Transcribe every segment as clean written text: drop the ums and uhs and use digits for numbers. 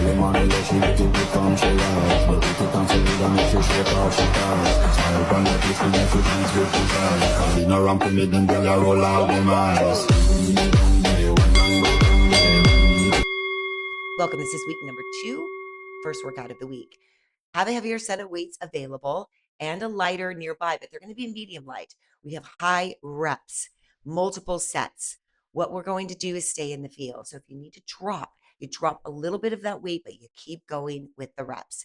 Early morning, yeah, she make it become she loves. But if you come to me, then make she shake off she cars. Smile from the face, and if you dance with the stars. Cause in a ramp with me, them girl, I roll out them eyes. Welcome. This is week number 2, first workout of the week. Have a heavier set of weights available and a lighter nearby, but they're going to be medium light. We have high reps, multiple sets. What we're going to do is stay in the field. So if you need to drop, you drop a little bit of that weight, but you keep going with the reps.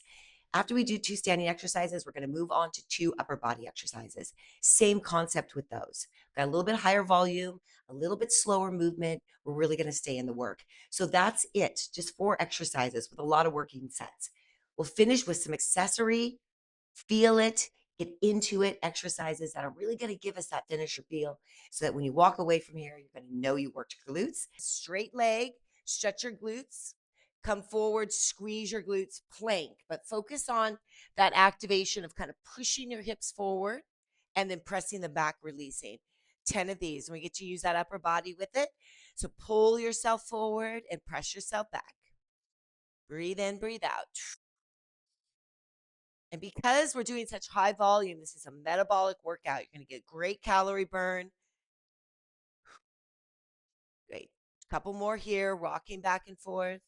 After we do 2 standing exercises, we're going to move on to 2 upper body exercises. Same concept with those. Got a little bit higher volume, a little bit slower movement. We're really going to stay in the work. So that's it. Just 4 exercises with a lot of working sets. We'll finish with some accessory, feel it, get into it exercises that are really going to give us that finisher feel so that when you walk away from here, you're going to know you worked your glutes. Straight leg, stretch your glutes. Come forward, squeeze your glutes, plank, but focus on that activation of kind of pushing your hips forward and then pressing the back, releasing. 10 of these, and we get to use that upper body with it. So pull yourself forward and press yourself back. Breathe in, breathe out. And because we're doing such high volume, this is a metabolic workout. You're going to get great calorie burn. Great. A couple more here, rocking back and forth.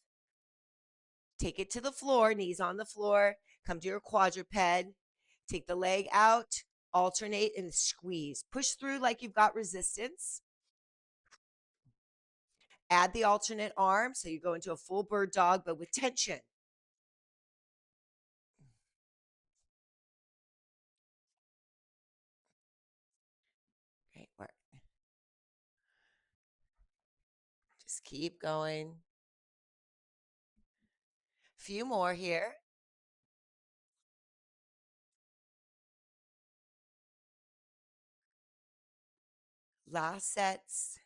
Take it to the floor, knees on the floor. Come to your quadruped. Take the leg out, alternate, and squeeze. Push through like you've got resistance. Add the alternate arm, so you go into a full bird dog, but with tension. Great work. Just keep going. A few more here. Last sets.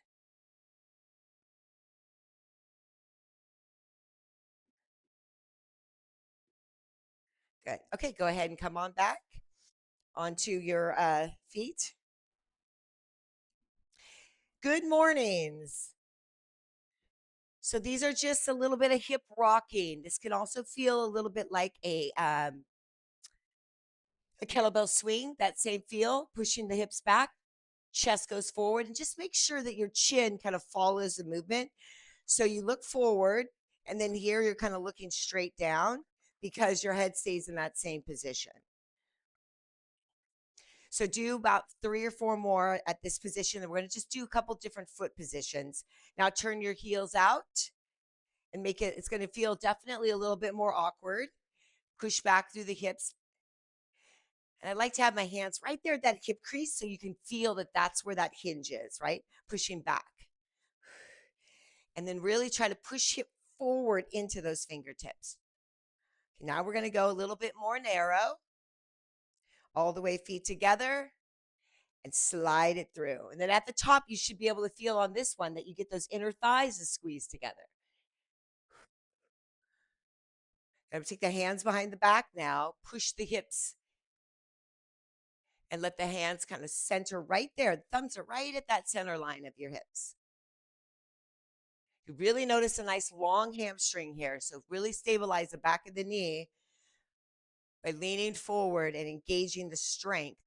Good. Okay, go ahead and come on back onto your feet. Good mornings. So these are just a little bit of hip rocking. This can also feel a little bit like a kettlebell swing, that same feel, pushing the hips back, chest goes forward, and just make sure that your chin kind of follows the movement. So you look forward, and then here you're kind of looking straight down because your head stays in that same position. So do about 3 or 4 more at this position, and we're going to just do a couple different foot positions. Now turn your heels out and make it, it's going to feel definitely a little bit more awkward. Push back through the hips. And I like to have my hands right there at that hip crease so you can feel that that's where that hinge is, right? Pushing back. And then really try to push hip forward into those fingertips. Now we're going to go a little bit more narrow. All the way feet together and slide it through. And then at the top, you should be able to feel on this one that you get those inner thighs to squeeze together. And take the hands behind the back now, push the hips and let the hands kind of center right there. The thumbs are right at that center line of your hips. You really notice a nice long hamstring here. So really stabilize the back of the knee by leaning forward and engaging the strength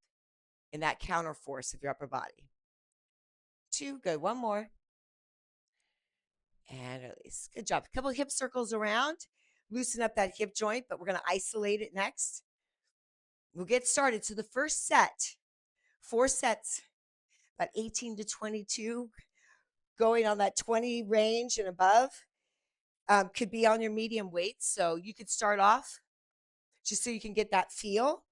in that counter force of your upper body. 2, good. 1 more. And release. Good job. A couple of hip circles around. Loosen up that hip joint, but we're going to isolate it next. We'll get started. So the first set, 4 sets, about 18 to 22, going on that 20 range and above, could be on your medium weights. So you could start off just so you can get that feel.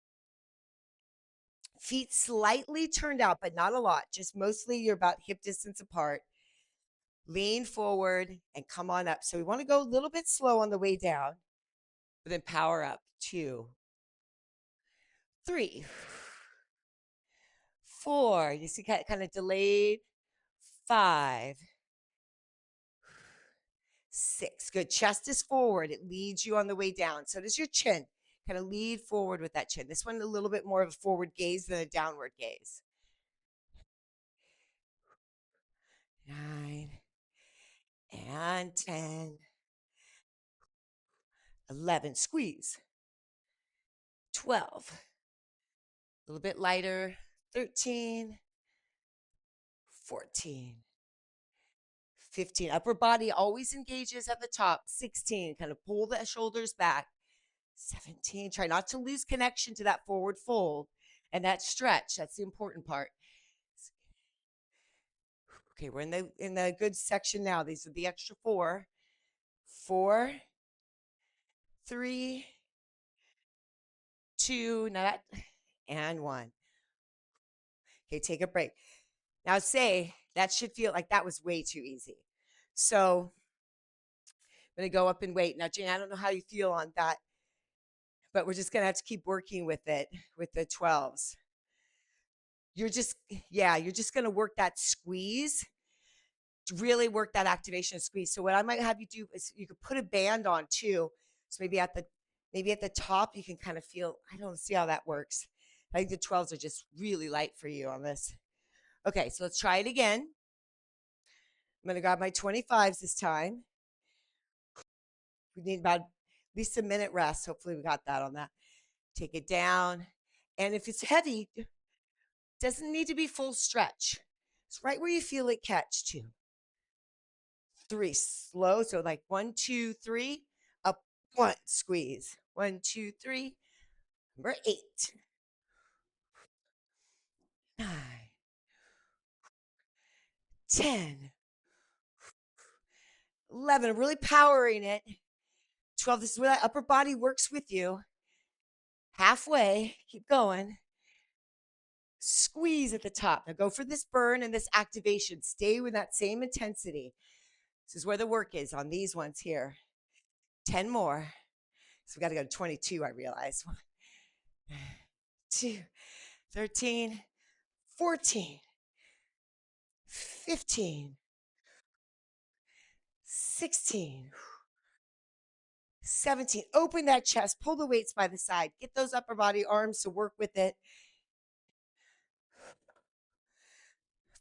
Feet slightly turned out, but not a lot. Just mostly you're about hip distance apart. Lean forward and come on up. So we want to go a little bit slow on the way down, but then power up. 2, 3, 4. You see kind of delayed. 5, 6. Good. Chest is forward. It leads you on the way down. So does your chin. Kind of lead forward with that chin. This one a little bit more of a forward gaze than a downward gaze. 9 and 10. 11, squeeze. 12, a little bit lighter. 13, 14, 15. Upper body always engages at the top. 16, kind of pull the shoulders back. 17, try not to lose connection to that forward fold and that stretch. That's the important part. Okay, we're in the good section now. These are the extra 4. 4, 3, 2, not, and 1. Okay, take a break. Now say that should feel like that was way too easy. So I'm going to go up in weight. Now, Jane, I don't know how you feel on that, but we're just going to have to keep working with it with the 12s. You're just going to work that squeeze, really work that activation squeeze. So what I might have you do is you could put a band on too. So maybe at the top, you can kind of feel, I don't see how that works. I think the 12s are just really light for you on this. Okay, so let's try it again. I'm going to grab my 25s this time. We need about at least a minute rest. Hopefully we got that on that. Take it down. And if it's heavy, it doesn't need to be full stretch. It's right where you feel it catch. 2, 3, slow. So like 1, 2, 3, up, 1, squeeze. 1, 2, 3, number 8, 9, 10, 11. I'm really powering it. 12, this is where that upper body works with you. Halfway, keep going. Squeeze at the top. Now go for this burn and this activation. Stay with that same intensity. This is where the work is on these ones here. 10 more. So we got to go to 22, I realize. 2, 13, 14, 15, 16, 17. Open that chest. Pull the weights by the side. Get those upper body arms to work with it.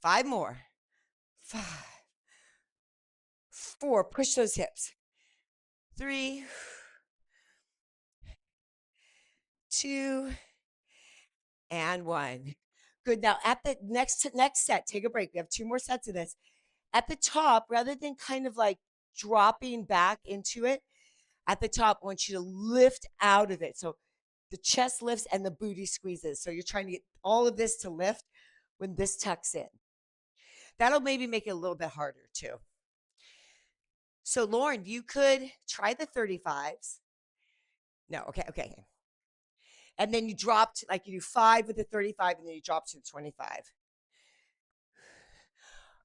5 more. 5, 4. Push those hips. 3, 2, and 1. Good. Now at the next set, take a break. We have 2 more sets of this. At the top, rather than kind of like dropping back into it, at the top, I want you to lift out of it. So the chest lifts and the booty squeezes. So you're trying to get all of this to lift when this tucks in. That'll maybe make it a little bit harder too. So Lauren, you could try the 35s. No, okay. And then you dropped, like you do 5 with the 35, and then you drop to the 25.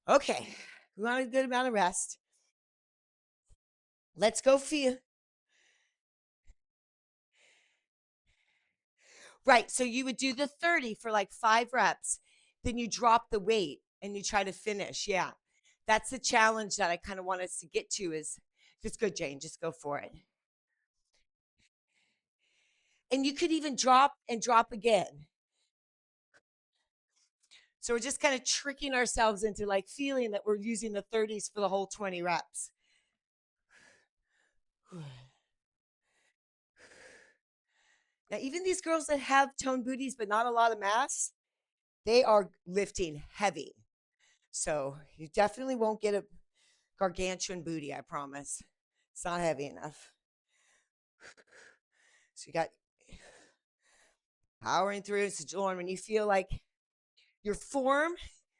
Okay, we want a good amount of rest. Let's go feel. Right, so you would do the 30 for like 5 reps. Then you drop the weight and you try to finish. Yeah, that's the challenge that I kind of want us to get to is, just good, Jane, just go for it. And you could even drop and drop again. So we're just kind of tricking ourselves into like feeling that we're using the 30s for the whole 20 reps. Now, even these girls that have toned booties but not a lot of mass, they are lifting heavy. So you definitely won't get a gargantuan booty, I promise. It's not heavy enough. So you got powering through. So Lauren, when you feel like your form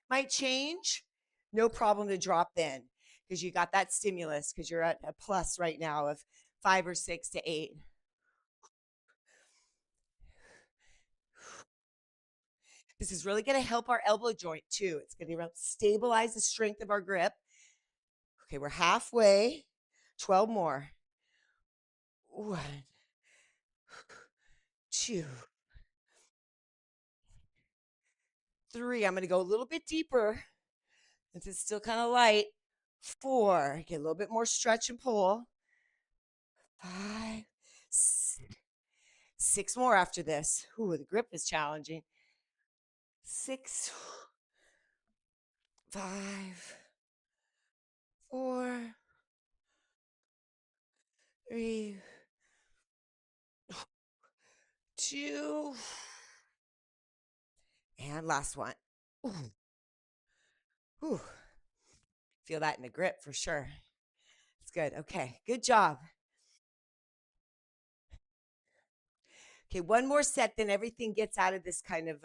might change, no problem to drop in because you got that stimulus because you're at a plus right now of 5 or 6 to 8. This is really going to help our elbow joint too. It's going to stabilize the strength of our grip. Okay, we're halfway. 12 more. 1, 2, 3. I'm going to go a little bit deeper since it's still kind of light. 4. Get a little bit more stretch and pull. 5, 6 more after this. Ooh, the grip is challenging. 6, 5, 4, 3, 2. And last one. Ooh. Ooh. Feel that in the grip for sure. It's good. Okay, good job. Okay, one more set, then everything gets out of this kind of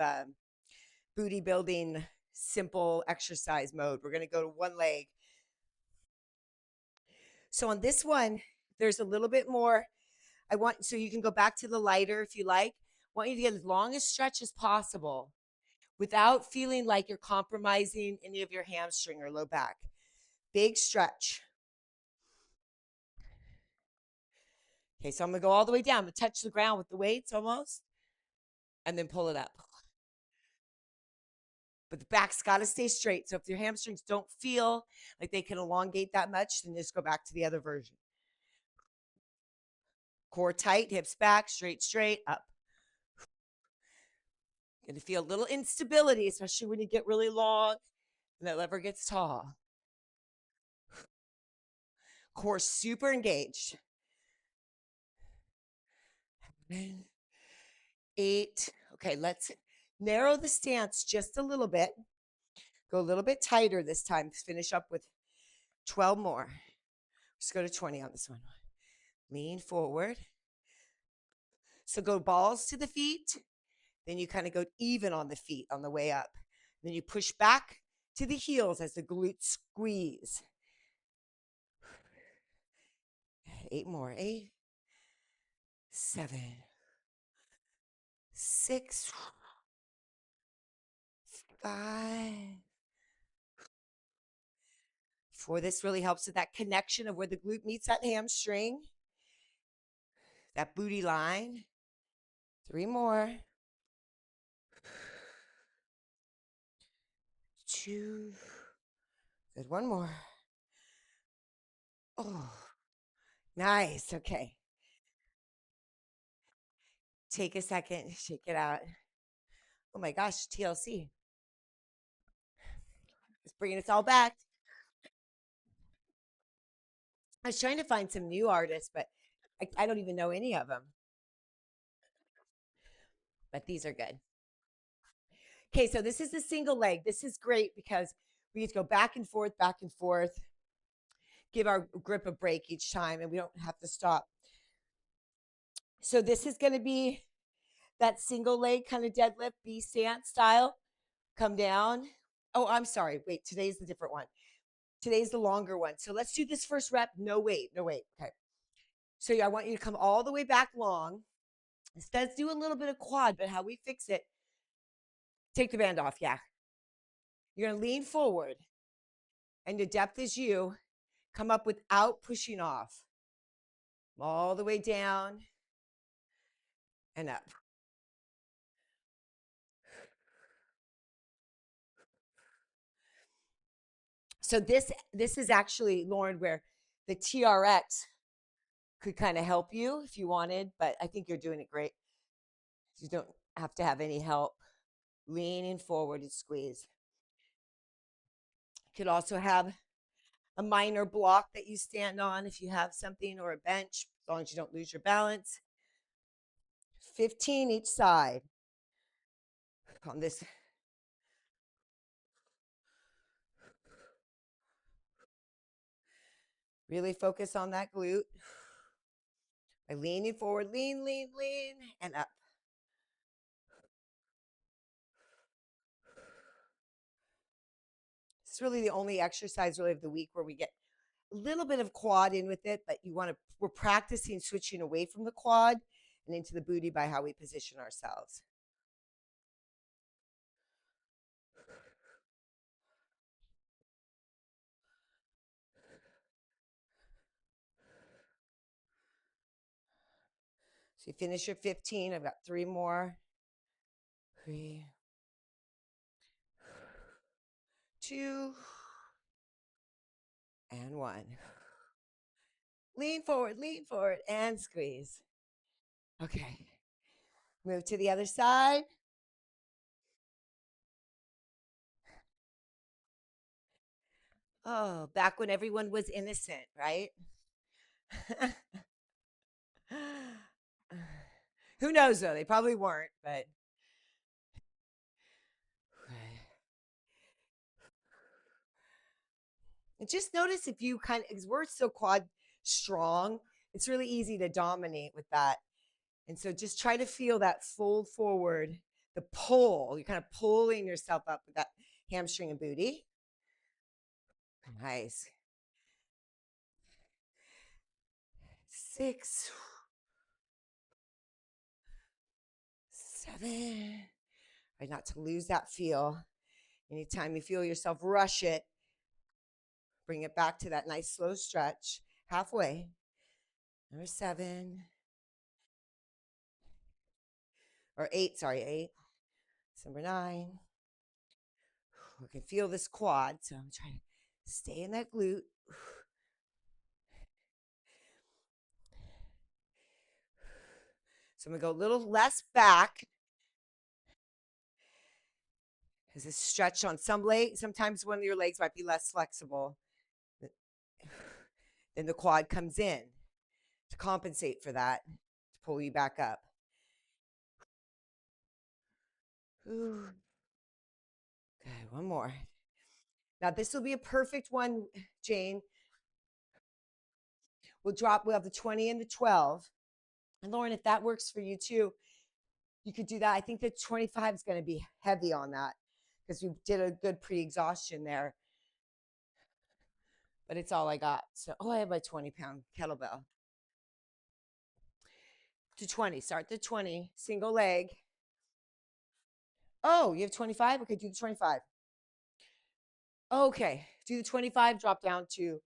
booty building, simple exercise mode. We're going to go to one leg. So on this one, there's a little bit more. So you can go back to the lighter if you like. I want you to get as long a stretch as possible without feeling like you're compromising any of your hamstring or low back. Big stretch. Okay, so I'm going to go all the way down. I'm going to touch the ground with the weights almost, and then pull it up. But the back's got to stay straight. So if your hamstrings don't feel like they can elongate that much, then just go back to the other version. Core tight, hips back, straight, up. You're going to feel a little instability, especially when you get really long and that lever gets tall. Core super engaged. 8. Okay, let's narrow the stance just a little bit. Go a little bit tighter this time. Finish up with 12 more. Just go to 20 on this one. Lean forward. So go balls to the feet. Then you kind of go even on the feet on the way up. Then you push back to the heels as the glute squeeze. 8 more. 8, 7, 6, 5, 4. This really helps with that connection of where the glute meets that hamstring, that booty line. 3 more. 2. Good. 1 more. Oh, nice. Okay. Take a second. Shake it out. Oh my gosh, TLC. It's bringing us all back. I was trying to find some new artists, but I don't even know any of them. But these are good. Okay, so this is the single leg. This is great because we get to go back and forth, give our grip a break each time, and we don't have to stop. So this is going to be that single leg kind of deadlift, B stance style. Come down. Oh, I'm sorry. Wait, today's the different one. Today's the longer one. So let's do this first rep. No weight. Okay. So I want you to come all the way back long. Let's do a little bit of quad, but how we fix it, take the band off. Yeah. You're going to lean forward, and the depth is you. Come up without pushing off. All the way down and up. So this is actually, Lauren, where the TRX could kind of help you if you wanted, but I think you're doing it great. You don't have to have any help. Leaning forward and squeeze. You could also have a minor block that you stand on if you have something, or a bench, as long as you don't lose your balance. 15 each side. On this. Really focus on that glute. By leaning forward, lean, and up. It's really the only exercise really of the week where we get a little bit of quad in with it, but we're practicing switching away from the quad and into the booty by how we position ourselves. So you finish your 15. I've got 3 more. 3, 2, and 1. Lean forward, and squeeze. Okay. Move to the other side. Oh, back when everyone was innocent, right? Who knows though? They probably weren't, but and just notice if you kind of, because we're so quad strong, it's really easy to dominate with that. And so just try to feel that fold forward, the pull. You're kind of pulling yourself up with that hamstring and booty. Nice. 6, 7. Right, not to lose that feel. Anytime you feel yourself rush it, bring it back to that nice slow stretch. Halfway. Number 7. Or 8, sorry, 8. Number 9. We can feel this quad, so I'm trying to stay in that glute. So I'm going to go a little less back. Because it's stretched on some leg. Sometimes one of your legs might be less flexible. Then the quad comes in to compensate for that, to pull you back up. Ooh. Okay, one more. Now this will be a perfect one, Jane. We'll have the 20 and the 12. And Lauren, if that works for you too, you could do that. I think the 25 is going to be heavy on that because we did a good pre-exhaustion there. But it's all I got. So, I have my 20-pound kettlebell. To 20. Start the 20. Single leg. Oh, you have 25? Okay, do the 25. Okay, do the 25. Drop down to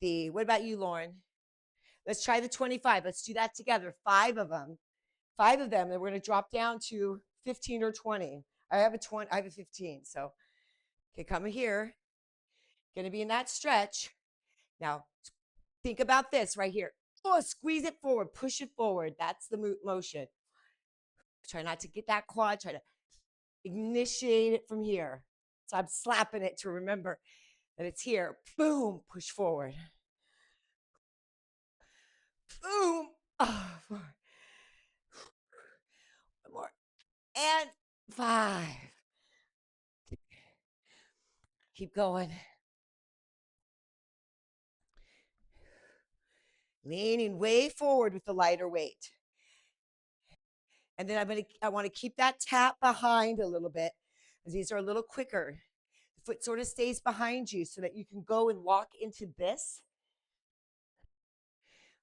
the, what about you, Lauren? Let's try the 25. Let's do that together. 5 of them. 5 of them. And we're going to drop down to 15 or 20. I have a 20. I have a 15. So, okay, come here. Going to be in that stretch. Now, think about this right here. Oh, squeeze it forward. Push it forward. That's the motion. Try not to get that quad. Try to initiate it from here. So I'm slapping it to remember that it's here. Boom. Push forward. Boom. Oh, 4. One more. And 5. Keep going. Leaning way forward with the lighter weight. And then I want to keep that tap behind a little bit. These are a little quicker. The foot sort of stays behind you so that you can go and walk into this.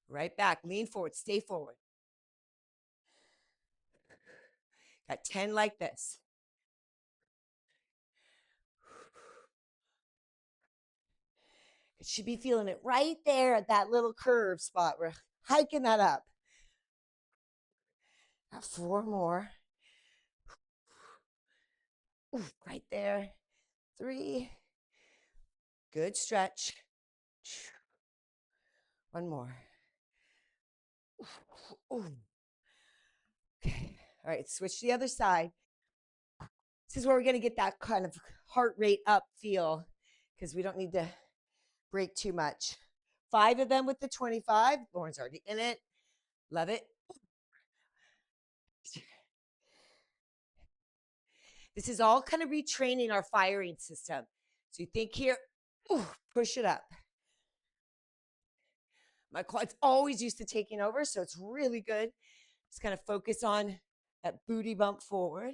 Right back. Lean forward. Stay forward. Got 10 like this. It should be feeling it right there at that little curve spot. We're hiking that up. Got 4 more. Ooh, right there. 3. Good stretch. 1 more. Ooh. Okay. All right. Switch to the other side. This is where we're going to get that kind of heart rate up feel because we don't need to break too much. 5 of them with the 25. Lauren's already in it. Love it. This is all kind of retraining our firing system. So you think here, ooh, push it up. My quad's always used to taking over, so it's really good. Just kind of focus on that booty bump forward.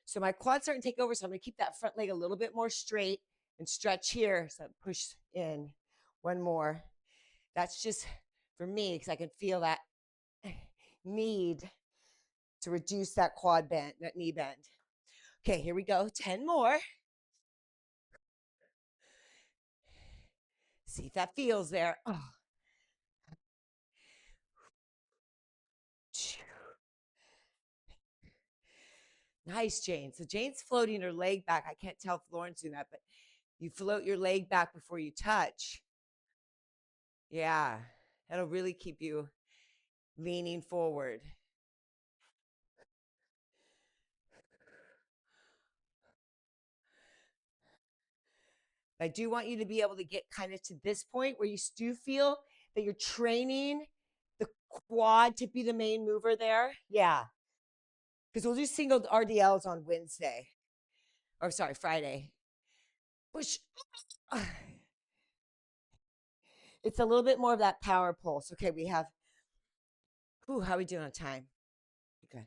So my quad's starting to take over, so I'm going to keep that front leg a little bit more straight and stretch here. So push in. 1 more. That's just for me because I can feel that need to reduce that quad bend, that knee bend. Okay, here we go. 10 more. See if that feels there. Oh. Nice, Jane. So Jane's floating her leg back. I can't tell if Lauren's doing that, but you float your leg back before you touch. Yeah, that'll really keep you leaning forward. I do want you to be able to get kind of to this point where you do feel that you're training the quad to be the main mover there. Yeah. Because we'll do single RDLs on Wednesday. Or sorry, Friday. Push. It's a little bit more of that power pulse. Okay, we have, how are we doing on time? Okay.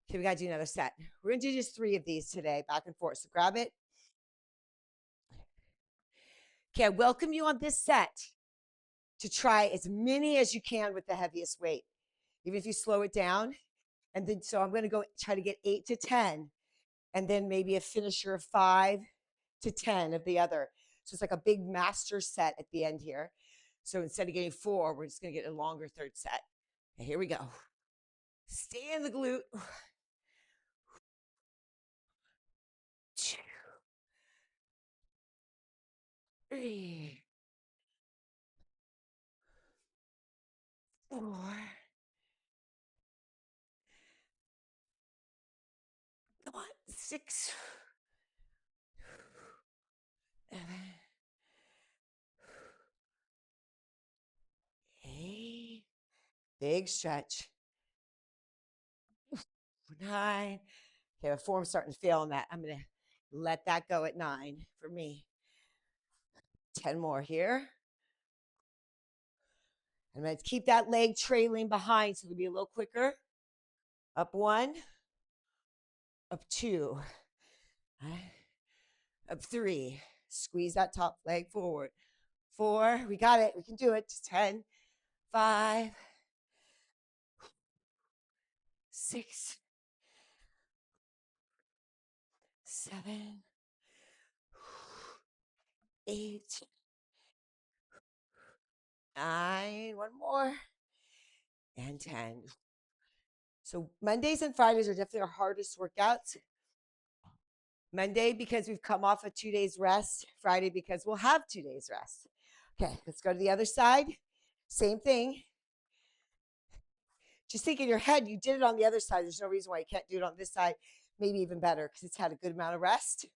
Okay, we got to do another set. We're going to do just 3 of these today, back and forth. So grab it. Okay, I welcome you on this set to try as many as you can with the heaviest weight, even if you slow it down. And then, so I'm going to go try to get 8 to 10, and then maybe a finisher of 5 to 10 of the other. So it's like a big master set at the end here. So instead of getting 4, we're just going to get a longer third set. And here we go. Stay in the glute. 2, 3, 4, 6, 7, 8. Big stretch. 9. Okay, my form's starting to fail on that. I'm going to let that go at 9 for me. 10 more here. I'm going to keep that leg trailing behind so it'll be a little quicker. Up 1. Up 2. Up 3. Squeeze that top leg forward. 4. We got it. We can do it. 10. 5. 6. 7. 8. 9. One more. And 10. So Mondays and Fridays are definitely our hardest workouts. Monday because we've come off of 2 days rest. Friday because we'll have 2 days rest. Okay, let's go to the other side. Same thing. Just think in your head, you did it on the other side. There's no reason why you can't do it on this side. Maybe even better because it's had a good amount of rest.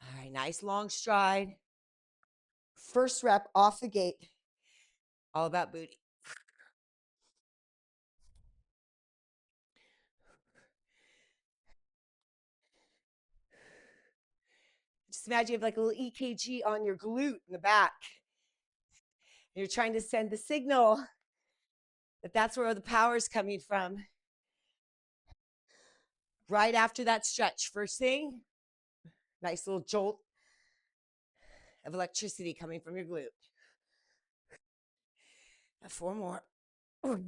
All right, nice long stride. First rep off the gate. All about booty. Just imagine you have like a little EKG on your glute in the back. You're trying to send the signal that that's where the power is coming from. Right after that stretch, first thing, nice little jolt of electricity coming from your glute. 4 more. 3.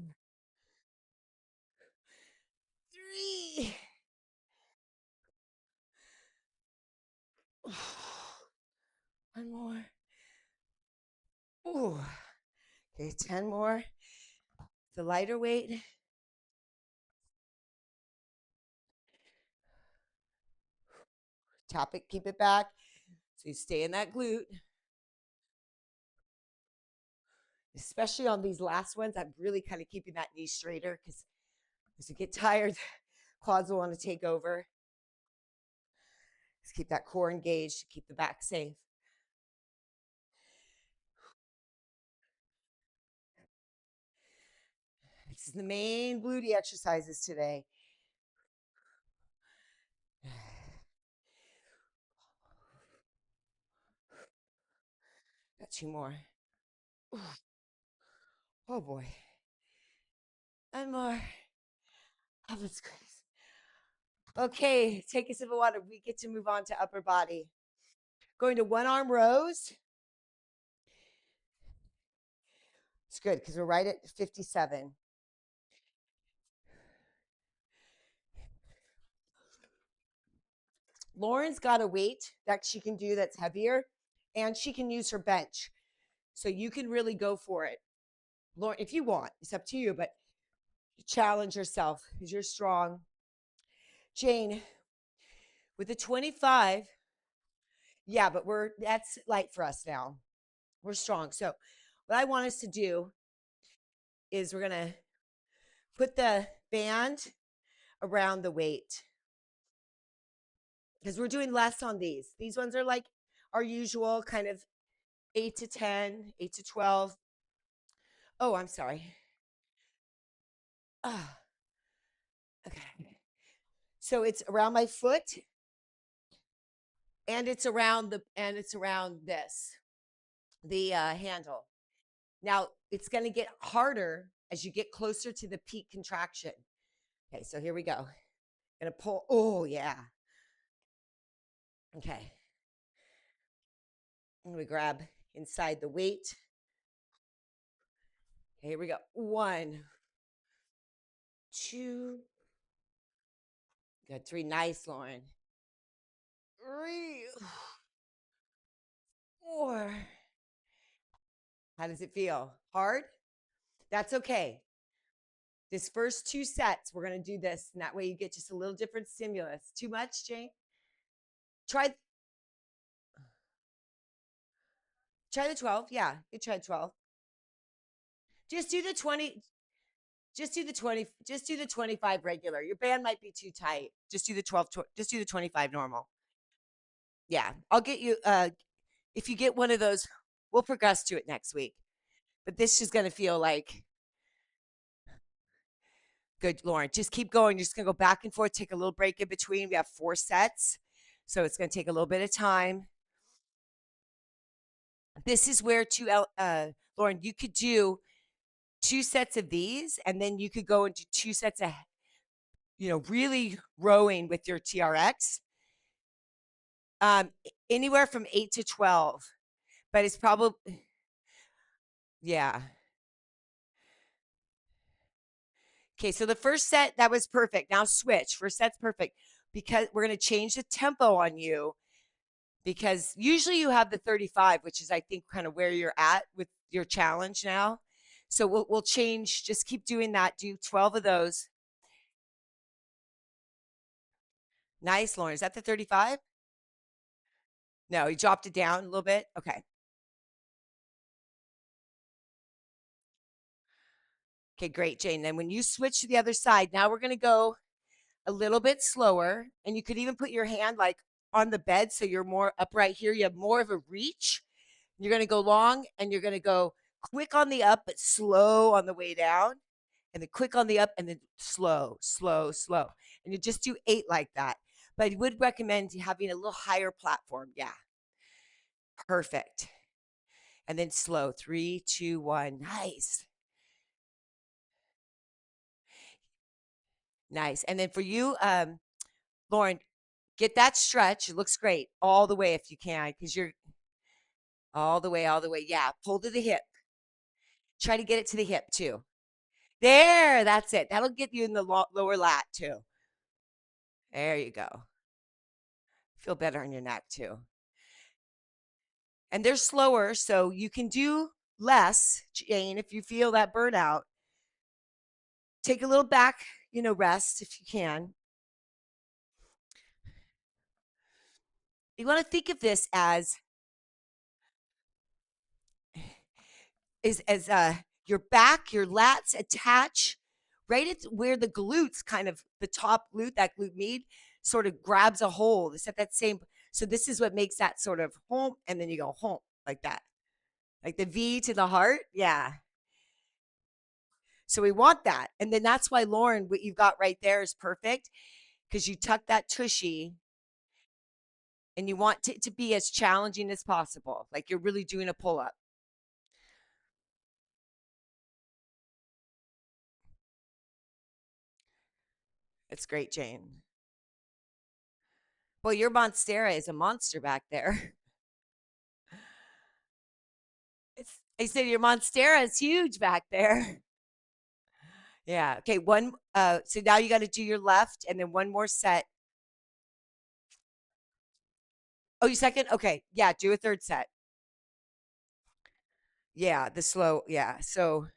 1 more. Ooh. Okay, 10 more. The lighter weight. Tap it, keep it back. So you stay in that glute. Especially on these last ones, I'm really kind of keeping that knee straighter because as you get tired, quads will want to take over. Just keep that core engaged, keep the back safe. This is the main glute exercises today. Got 2 more. Ooh. Oh boy. 1 more. Have a squeeze. Okay, take a sip of water. We get to move on to upper body. Going to 1 arm rows. It's good because we're right at 57. Lauren's got a weight that she can do that's heavier, and she can use her bench. So you can really go for it. Lauren, if you want, it's up to you, but challenge yourself because you're strong. Jane, with the 25, yeah, but that's light for us now. We're strong. So what I want us to do is we're going to put the band around the weight. because we're doing less on these. These ones are like our usual kind of 8 to 10, 8 to 12. Oh, I'm sorry. Ah, okay. So it's around my foot and it's around this, the handle. Now it's going to get harder as you get closer to the peak contraction. Okay, so here we go. Gonna pull. Oh, yeah. Okay. I'm gonna grab inside the weight. Okay, here we go. 1, 2, got 3. Nice, Lauren. 3, 4. How does it feel? Hard? That's okay. This first 2 sets, we're gonna do this, and that way you get just a little different stimulus. Too much, Jane? Try the 12. Yeah, you try 12. Just do the 20. Just do the 20. Just do the 25 regular. Your band might be too tight. Just do the 12. Just do the 25 normal. Yeah, I'll get you. If you get one of those, we'll progress to it next week. But this is going to feel like good, Lauren. Just keep going. You're just going to go back and forth. Take a little break in between. We have 4 sets, so it's going to take a little bit of time. This is where Lauren, you could do 2 sets of these, and then you could go into 2 sets of, really rowing with your TRX. Anywhere from 8 to 12, but it's probably, yeah. Okay, so the first set, that was perfect. Now switch. First set's perfect because we're going to change the tempo on you, because usually you have the 35, which is, I think, kind of where you're at with your challenge now. So we'll change. Just keep doing that. Do 12 of those. Nice, Lauren. Is that the 35? No, you dropped it down a little bit. Okay. Okay, great, Jane. Then when you switch to the other side, now we're going to go a little bit slower. And you could even put your hand like on the bed so you're more upright here. You have more of a reach. You're going to go long and you're going to go quick on the up, but slow on the way down. And then quick on the up and then slow, slow, slow. And you just do 8 like that. But I would recommend having a little higher platform. Yeah. Perfect. And then slow. 3, 2, 1. Nice. Nice. And then for you, Lauren, get that stretch. It looks great all the way if you can, because you're all the way, all the way. Yeah. Pull to the hip. Try to get it to the hip too. There. That's it. That'll get you in the lower lat too. There you go. Feel better on your neck too. And they're slower, so you can do less, Jane, if you feel that burnout. Take a little back, rest if you can. You want to think of this as your back, your lats attach right at where the glutes, kind of the top glute, that glute med, sort of grabs a hold. It's at that same. So this is what makes that sort of home, and then you go home like that, like the V to the heart. Yeah. So we want that, and then that's why, Lauren, what you've got right there is perfect, because you tuck that tushy, and you want it to be as challenging as possible, like you're really doing a pull up. It's great, Jane. Well, your Monstera is a monster back there. I said your Monstera is huge back there. Yeah. Okay. So now you got to do your left and then one more set. Oh, you second? Okay. Yeah. Do a third set. Yeah. The slow. Yeah. So,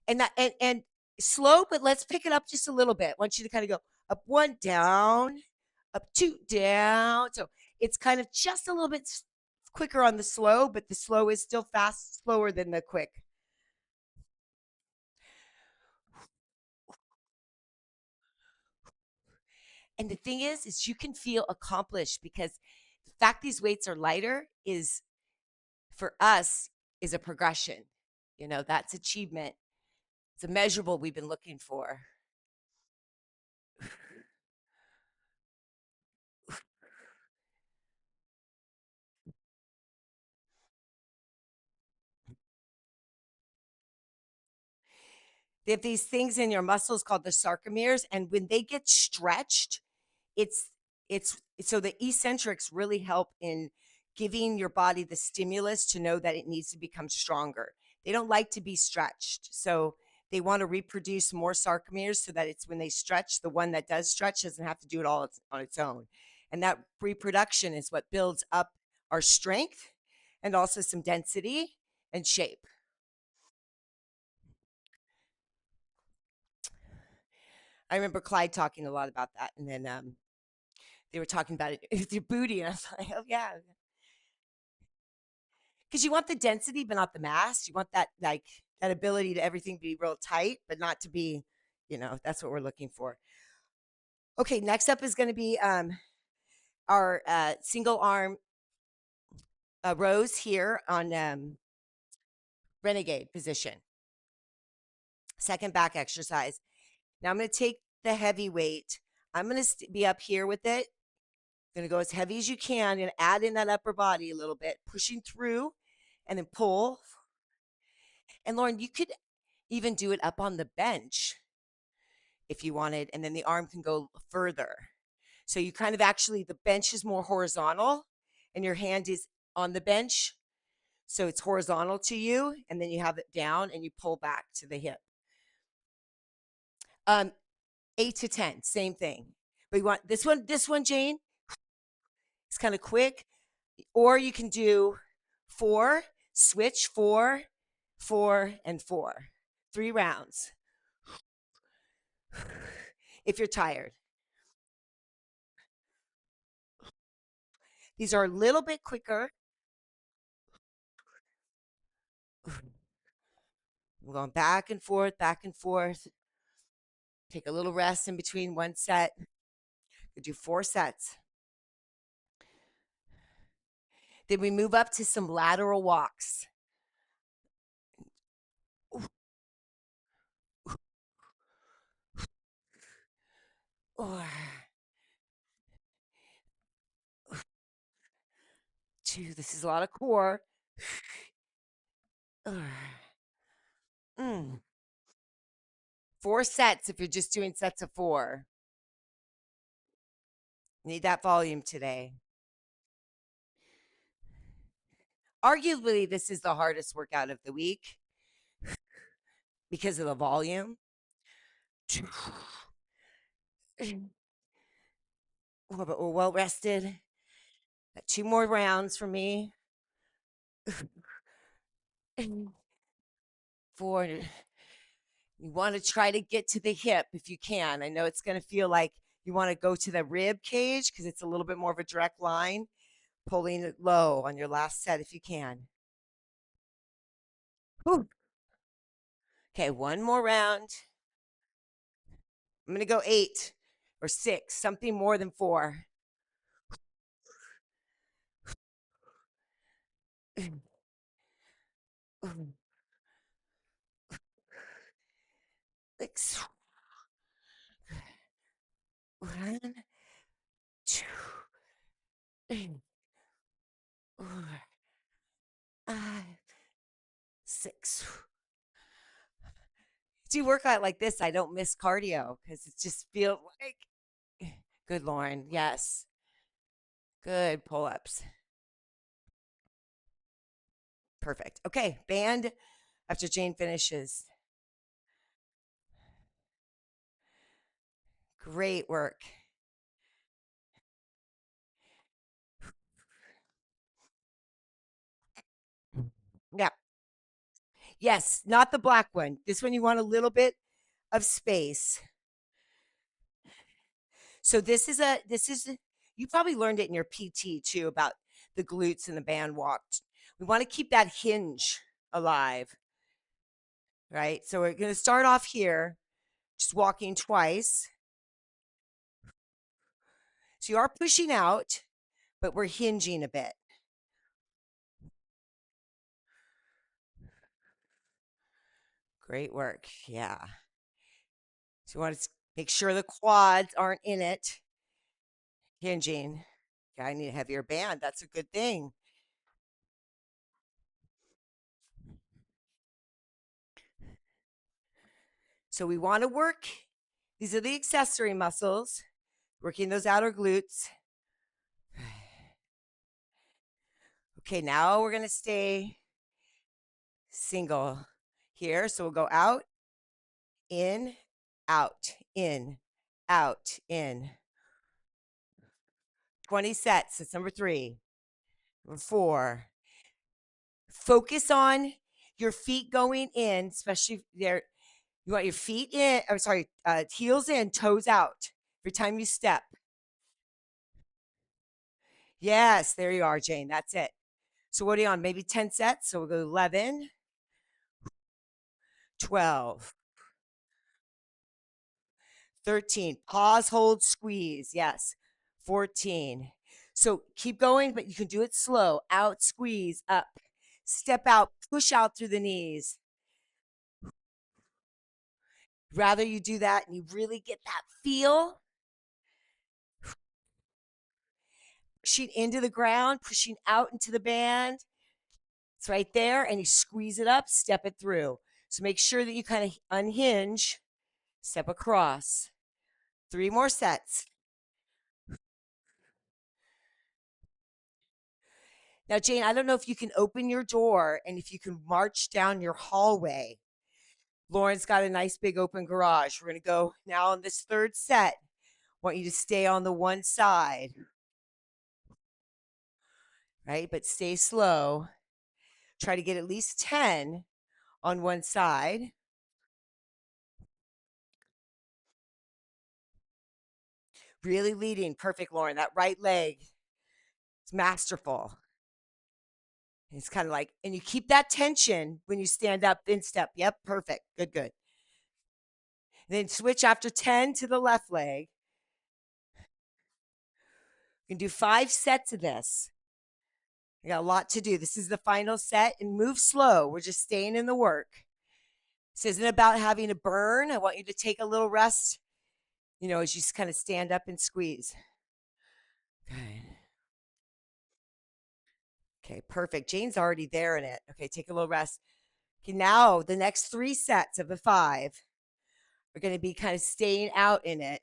and slow, but let's pick it up just a little bit. I want you to kind of go up 1, down, up 2, down. So it's kind of just a little bit quicker on the slow, but the slow is still slower than the quick. And the thing is you can feel accomplished because the fact these weights are lighter is for us is a progression. You know, that's achievement. It's a measurable we've been looking for. They have these things in your muscles called the sarcomeres, and when they get stretched, it's it's so the eccentrics really help in giving your body the stimulus to know that it needs to become stronger. They don't like to be stretched, so they want to reproduce more sarcomeres so that it's when they stretch, the one that does stretch doesn't have to do it all on its own. And that reproduction is what builds up our strength and also some density and shape. I remember Clyde talking a lot about that, and then they were talking about it with your booty, and I was like, oh yeah, because you want the density but not the mass. You want that like that ability to everything be real tight, but not to be, that's what we're looking for. Okay, next up is going to be our single arm rows here on renegade position. Second back exercise. Now I'm going to take the heavy weight. I'm going to be up here with it. Going to go as heavy as you can and add in that upper body a little bit, pushing through and then pull. And Lauren, you could even do it up on the bench if you wanted, and then the arm can go further. So you kind of actually, the bench is more horizontal and your hand is on the bench. So it's horizontal to you, and then you have it down and you pull back to the hip. 8 to 10, same thing. But you want this one, Jane, it's kind of quick. Or you can do 4, switch 4, 4, and 4. 3 rounds. If you're tired. These are a little bit quicker. I'm going back and forth, back and forth. Take a little rest in between one set. We do 4 sets. Then we move up to some lateral walks. Or 2. This is a lot of core. Mm. 4 sets if you're just doing sets of 4. Need that volume today. Arguably, this is the hardest workout of the week because of the volume. But we're well rested. Got 2 more rounds for me. 4. You want to try to get to the hip if you can. I know it's going to feel like you want to go to the rib cage because it's a little bit more of a direct line. Pulling it low on your last set if you can. Whew. Okay, 1 more round. I'm going to go 8 or 6, something more than 4. 6. 1, 2, 3, 4, 5, 6. Do work out like this, I don't miss cardio because it just feels like good, Lauren. Yes. Good pull-ups. Perfect. Okay, band after Jane finishes. Great work. Yeah. Yes, not the black one. This one you want a little bit of space. So you probably learned it in your PT too about the glutes and the band walk. We want to keep that hinge alive, right? So we're going to start off here, just walking twice. So you are pushing out, but we're hinging a bit. Great work. Yeah. So you want to make sure the quads aren't in it. Hinging. Okay, I need a heavier band. That's a good thing. So we want to work. These are the accessory muscles, working those outer glutes. Okay, now we're going to stay single here. So we'll go out, in, out, in, out, in. 20 sets. That's number 3. Number 4. Focus on your feet going in, especially there. You want your feet in, I'm sorry, heels in, toes out every time you step. Yes, there you are, Jane. That's it. So what are you on? Maybe 10 sets. So we'll go 11, 12, 13. Pause, hold, squeeze. Yes. 14. So keep going, but you can do it slow. Out, squeeze, up. Step out, push out through the knees. Rather you do that and you really get that feel. Pushing into the ground, pushing out into the band. It's right there, and you squeeze it up, step it through. So make sure that you kind of unhinge, step across. 3 more sets. Now, Jane, I don't know if you can open your door and if you can march down your hallway. Lauren's got a nice big open garage. We're going to go now on this 3rd set. I want you to stay on the one side, right? But stay slow. Try to get at least 10 on one side. Really leading. Perfect, Lauren. That right leg is masterful. It's kind of like, and you keep that tension when you stand up, then step. Yep, perfect. Good, good. And then switch after 10 to the left leg. You can do 5 sets of this. You got a lot to do. This is the final set, and move slow. We're just staying in the work. This isn't about having a burn. I want you to take a little rest, as you just kind of stand up and squeeze. Okay. Okay, perfect. Jane's already there in it. Okay, take a little rest. Okay, now the next 3 sets of the 5 are going to be kind of staying out in it.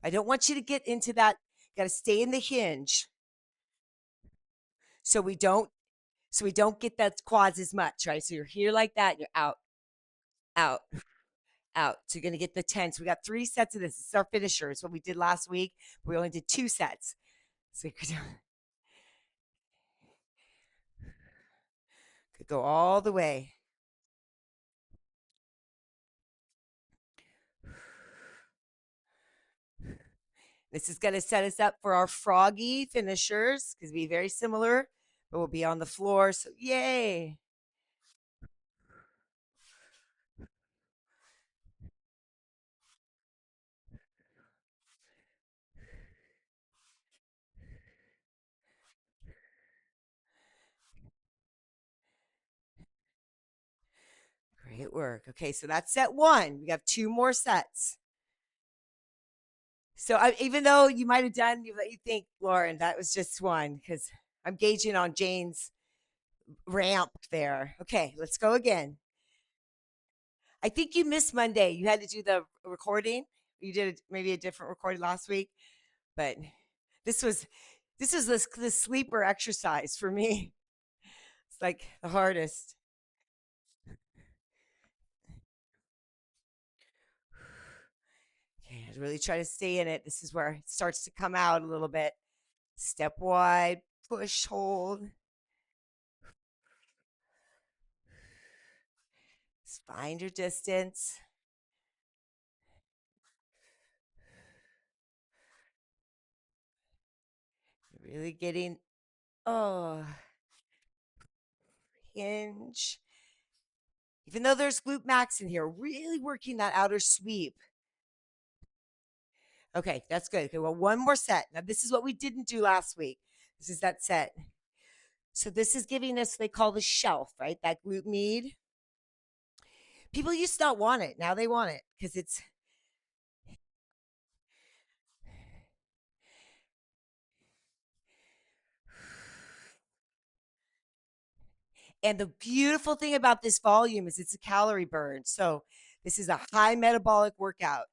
I don't want you to get into that. You got to stay in the hinge. So we don't get that quads as much, right? So you're here like that, you're out, out, out. So you're going to get the 10. So we got 3 sets of this. This is our finisher. It's what we did last week. We only did 2 sets. So you could go all the way. This is going to set us up for our froggy finishers because it'll be very similar, but we'll be on the floor. So yay. Great work. Okay, so that's set 1. We have 2 more sets. So even though you might have done what you think, Lauren, that was just 1 because I'm gauging on Jane's ramp there. Okay, let's go again. I think you missed Monday. You had to do the recording. You did maybe a different recording last week, but this was the sleeper exercise for me. It's like the hardest. Okay, I really try to stay in it. This is where it starts to come out a little bit. Step wide, push, hold. Just find your distance. You're really getting, hinge. Even though there's glute max in here, really working that outer sweep. Okay, that's good. Okay, well, one more set. Now, this is what we didn't do last week. This is that set. So this is giving us, they call the shelf, right? That glute med. People used to not want it. Now they want it because it's, and the beautiful thing about this volume is it's a calorie burn. So this is a high metabolic workout.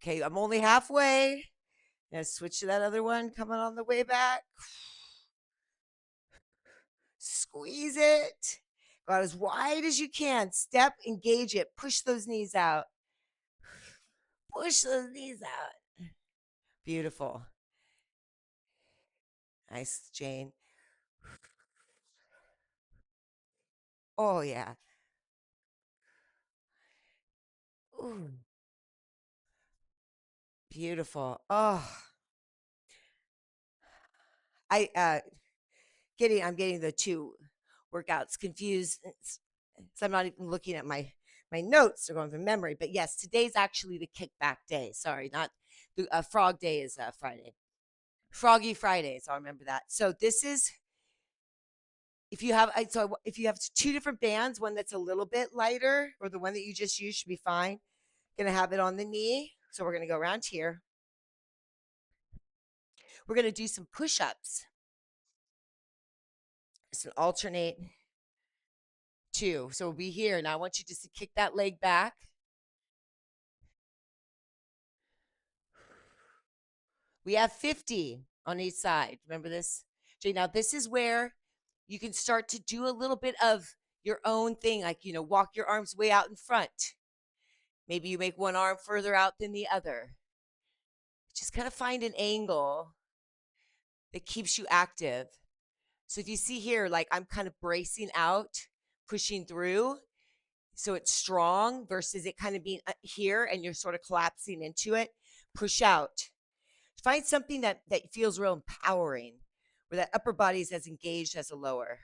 Okay, I'm only halfway. Now switch to that other one coming on the way back. Squeeze it. Go out as wide as you can. Step, engage it. Push those knees out. Push those knees out. Beautiful. Nice, Jane. Oh, yeah. Ooh, beautiful. Oh, I'm getting the two workouts confused. So I'm not even looking at my notes. They're going from memory. But yes, today's actually the kickback day. Sorry, not the frog day is Friday. Froggy Friday. So I remember that. So this is if you have two different bands, one that's a little bit lighter or the one that you just used should be fine. Gonna have it on the knee. So we're gonna go around here. We're gonna do some push-ups. So alternate two. So we'll be here. Now I want you just to kick that leg back. We have 50 on each side. Remember this? Jay, now this is where you can start to do a little bit of your own thing, like, walk your arms way out in front. Maybe you make one arm further out than the other. Just kind of find an angle that keeps you active. So if you see here, like I'm kind of bracing out, pushing through. So it's strong versus it kind of being here and you're sort of collapsing into it. Push out. Find something that feels real empowering, where that upper body is as engaged as a lower.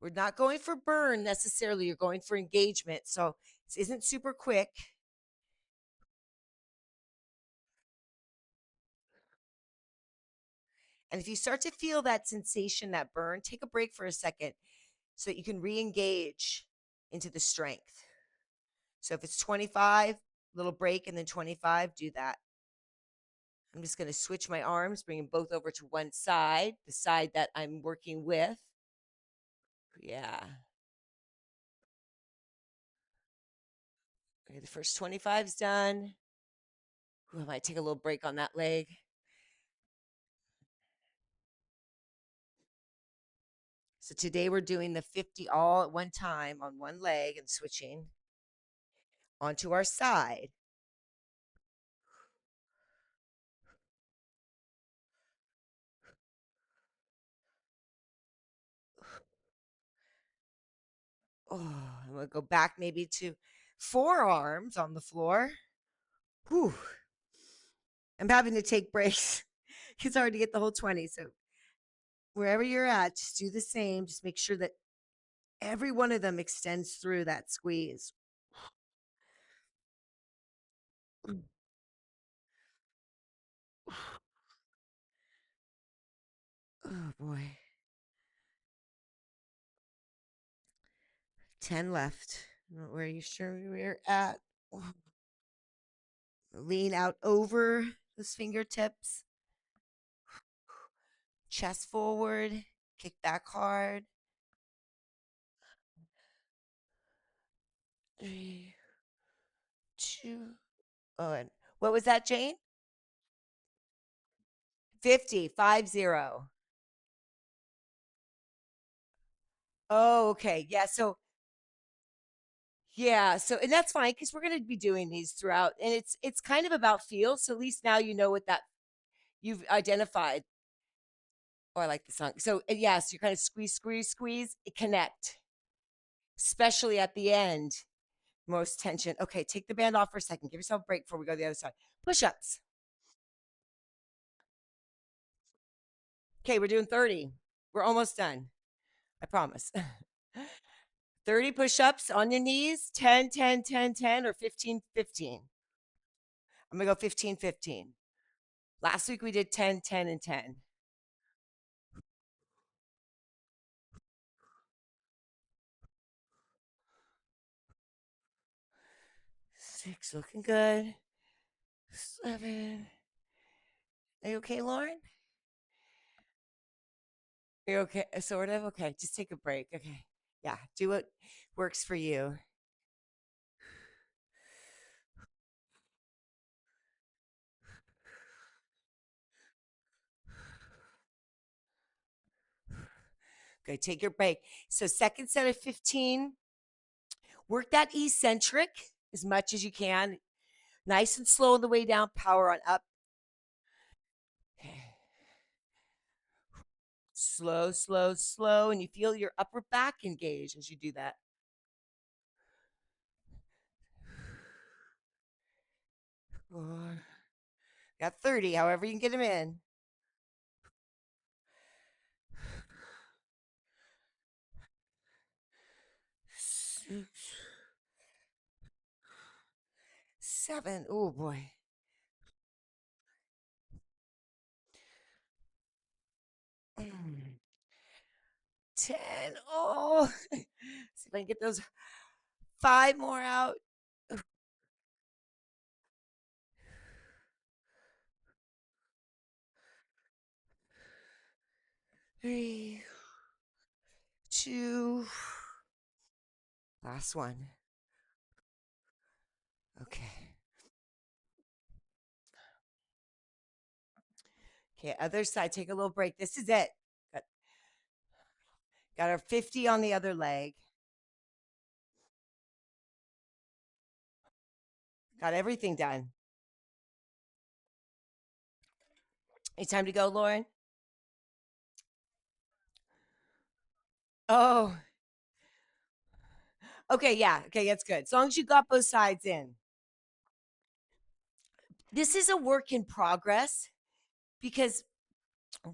We're not going for burn necessarily. You're going for engagement. So this isn't super quick. And if you start to feel that sensation, that burn, take a break for a second so that you can re-engage into the strength. So if it's 25, little break, and then 25, do that. I'm just going to switch my arms, bring them both over to one side, the side that I'm working with. Yeah. Okay, the first 25 is done. Ooh, I might take a little break on that leg. So today we're doing the 50 all at one time on one leg and switching onto our side. Oh, I'm going to go back maybe to forearms on the floor. Whew. I'm having to take breaks. It's hard to get the whole 20. So wherever you're at, just do the same. Just make sure that every one of them extends through that squeeze. Oh boy. 10 left. Where are you sure we're at? Lean out over those fingertips. Chest forward. Kick back hard. 3, 2. Oh, and what was that, Jane? 50, 50. Oh, okay. Yeah. So, yeah. So, and that's fine because we're going to be doing these throughout, and it's kind of about feel. So at least now you know what that you've identified. Oh, I like the song. So yes, you kind of squeeze, squeeze, squeeze, connect, especially at the end. Most tension. Okay, take the band off for a second. Give yourself a break before we go to the other side. Push-ups. Okay, we're doing 30. We're almost done. I promise. 30 push-ups on your knees, 10, 10, 10, 10, or 15, 15. I'm going to go 15, 15. Last week we did 10, 10, and 10. 6, looking good. 7. Are you okay, Lauren? You're okay, sort of? Okay, just take a break. Okay. Yeah, do what works for you. Okay, take your break. So, second set of 15, work that eccentric as much as you can. Nice and slow on the way down, power on up. Okay. Slow, slow, slow. And you feel your upper back engage as you do that. Four. Got 30, however you can get them in. 6, 7. Oh boy. 10. Oh, see if I can get those 5 more out. 3, 2. Last one. Okay. Okay, other side. Take a little break. This is it. Got our 50 on the other leg. Got everything done. It's time to go, Lauren. Oh, okay. Yeah. Okay. That's good. As long as you got both sides in. This is a work in progress because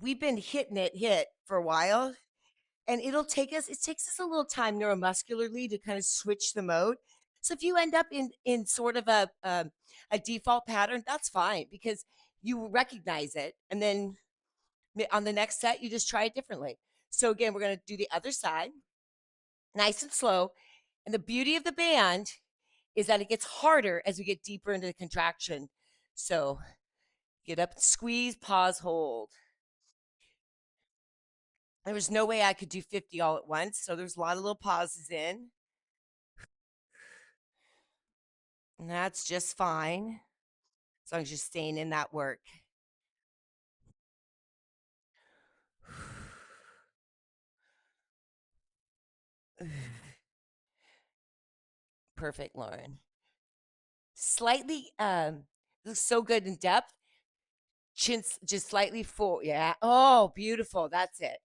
we've been hit for a while, and it takes us a little time neuromuscularly to kind of switch the mode. So if you end up in sort of a default pattern, that's fine because you recognize it, and then on the next set you just try it differently. So again, we're going to do the other side, nice and slow. And the beauty of the band is that it gets harder as we get deeper into the contraction. So get up, squeeze, pause, hold. There was no way I could do 50 all at once. So there's a lot of little pauses in. And that's just fine as long as you're staying in that work. Perfect, Lauren. Slightly, looks so good in depth. Chin's just slightly forward. Yeah. Oh, beautiful. That's it.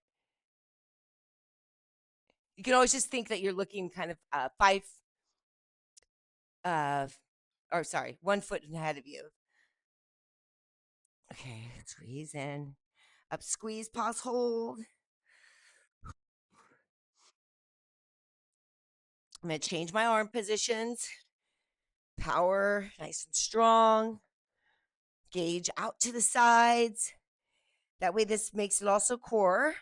You can always just think that you're looking kind of 1 foot ahead of you. Okay, squeeze in, up, squeeze, pause, hold. I'm going to change my arm positions. Power, nice and strong. Gauge out to the sides. That way, this makes it also core.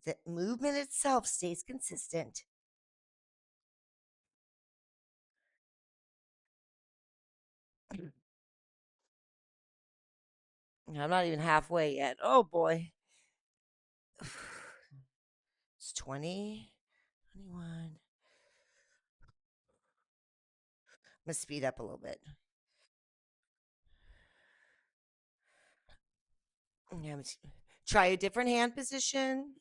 The movement itself stays consistent. I'm not even halfway yet. Oh boy. It's 20, 21. I'm going to speed up a little bit. Yeah, try a different hand position.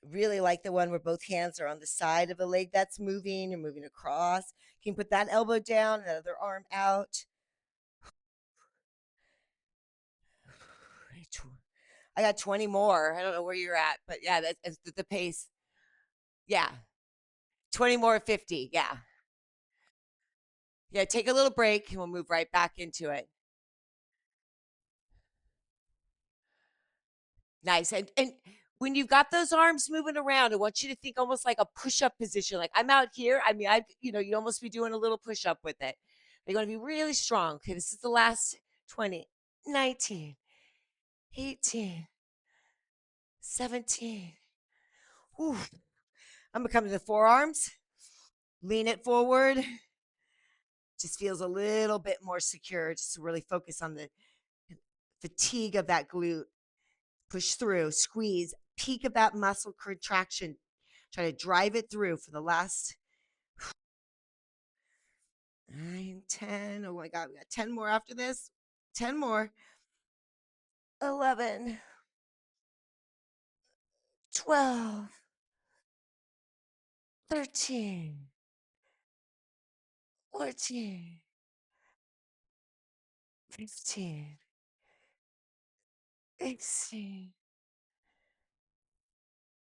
Really like the one where both hands are on the side of a leg that's moving and moving across. You can put that elbow down, the other arm out. I got 20 more. I don't know where you're at, but yeah, that's the pace. Yeah. 20 more, 50. Yeah. Yeah. Take a little break and we'll move right back into it. Nice. And when you've got those arms moving around, I want you to think almost like a push-up position. Like I'm out here. I mean, you almost be doing a little push-up with it. You're going to be really strong. Okay, this is the last 20, 19, 18, 17. Whew. I'm gonna come to the forearms, lean it forward. Just feels a little bit more secure. Just to really focus on the fatigue of that glute. Push through, squeeze, peak of that muscle contraction. Try to drive it through for the last 9, 10. Oh my God, we got 10 more after this. 10 more. 11, 12, 13, 14, 15, 16,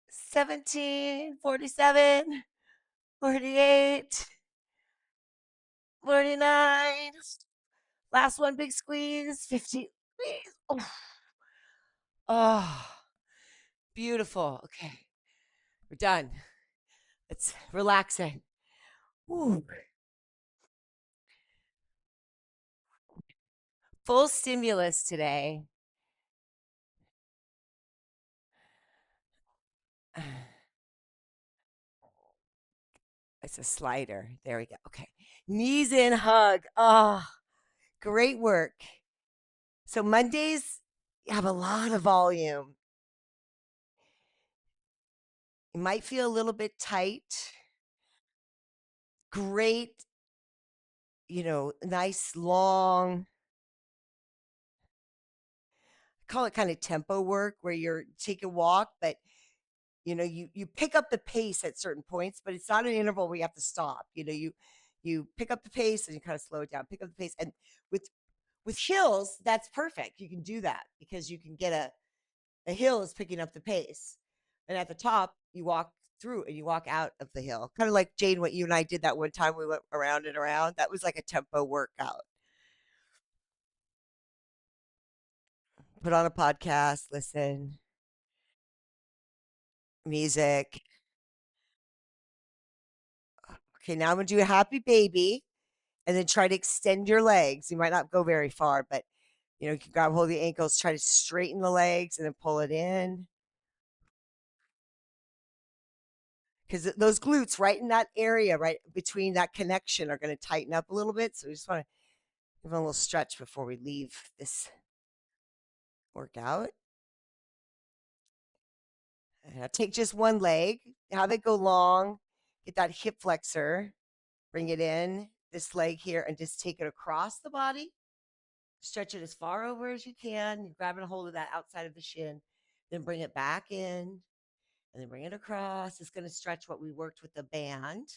17, 47, 48, 49. Last one, big squeeze. 50. Oh, oh, beautiful. Okay, we're done. Let's relax it. Ooh. Full stimulus today. It's a slider. There we go. Okay. Knees in, hug. Oh, great work. So Mondays have a lot of volume. It might feel a little bit tight. Great, nice long, call it kind of tempo work where you're take a walk, but you pick up the pace at certain points, but it's not an interval where you have to stop. You pick up the pace and you kind of slow it down, pick up the pace. And with hills, that's perfect. You can do that because you can get a hill is picking up the pace. And at the top, you walk through and you walk out of the hill. Kind of like Jane, what you and I did that one time we went around and around. That was like a tempo workout. Put on a podcast, listen, music. Okay, now I'm gonna do a happy baby and then try to extend your legs. You might not go very far, but you can grab hold of the ankles, try to straighten the legs and then pull it in. Because those glutes right in that area, right between that connection, are going to tighten up a little bit. So we just want to give a little stretch before we leave this workout. Now take just one leg, have it go long, get that hip flexor, bring it in, this leg here, and just take it across the body. Stretch it as far over as you can. You're grabbing a hold of that outside of the shin. Then bring it back in and then bring it across. It's going to stretch what we worked with the band.